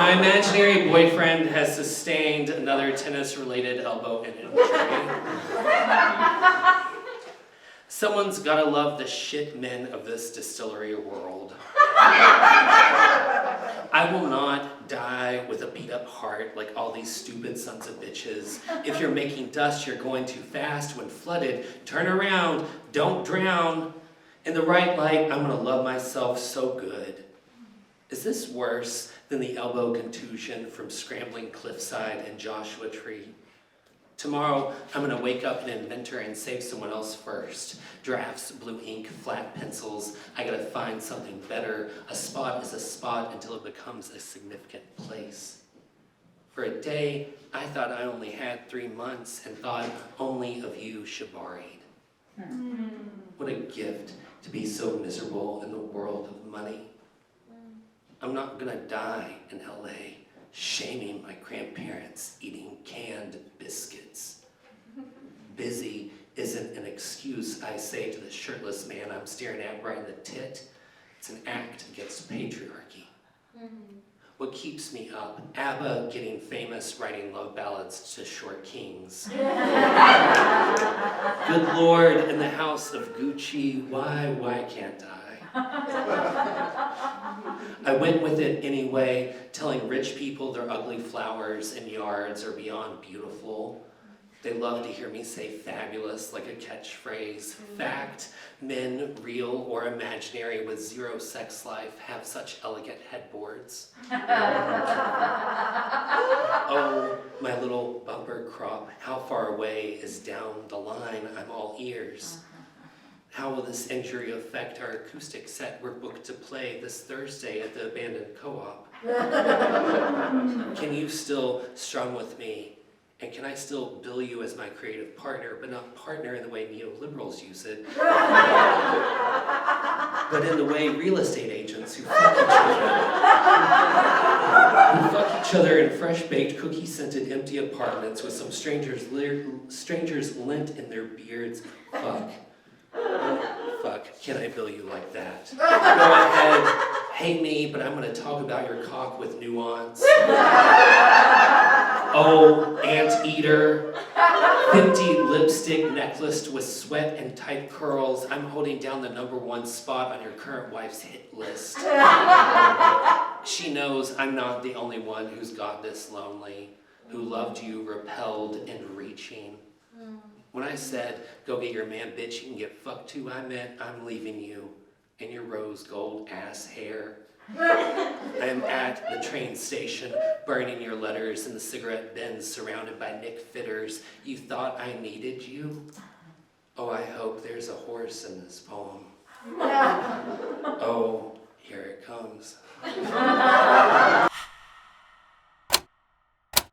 My imaginary boyfriend has sustained another tennis-related elbow injury. Someone's gotta love the shit men of this distillery world. I will not die with a beat-up heart like all these stupid sons of bitches. If you're making dust, you're going too fast. When flooded, turn around, don't drown. In the right light, I'm gonna love myself so good. Is this worse than the elbow contusion from scrambling cliffside and Joshua Tree? Tomorrow, I'm gonna wake up an inventor and save someone else first. Drafts, blue ink, flat pencils. I gotta find something better. A spot is a spot until it becomes a significant place. For a day, I thought I only had 3 months and thought only of you, Shabarid. What a gift to be so miserable in the world of money. I'm not gonna die in LA, shaming my grandparents eating canned biscuits. Busy isn't an excuse, I say to the shirtless man I'm staring at right in the tit. It's an act against patriarchy. What keeps me up? ABBA getting famous writing love ballads to short kings. Good Lord, in the house of Gucci, why can't I? I went with it anyway, telling rich people their ugly flowers and yards are beyond beautiful. They love to hear me say fabulous like a catchphrase. Fact, men, real or imaginary with zero sex life, have such elegant headboards. Oh, my little bumper crop, how far away is down the line? I'm all ears. How will this injury affect our acoustic set we're booked to play this Thursday at the abandoned co-op? Can you still strum with me? And can I still bill you as my creative partner, but not partner in the way neoliberals use it, but in the way real estate agents who fuck each other in fresh-baked, cookie-scented, empty apartments with some strangers lint in their beards? Fuck, can I bill you like that? Go ahead, hate me, but I'm gonna talk about your cock with nuance. Oh, anteater, 50 lipstick necklaced with sweat and tight curls. I'm holding down the #1 spot on your current wife's hit list. She knows I'm not the only one who's got this lonely, who loved you, repelled, and reaching. When I said, go get your man, bitch, you can get fucked too, I meant I'm leaving you and your rose gold ass hair. I am at the train station, burning your letters in the cigarette bins, surrounded by Nick Fitters. You thought I needed you? Oh, I hope there's a horse in this poem. Oh, here it comes.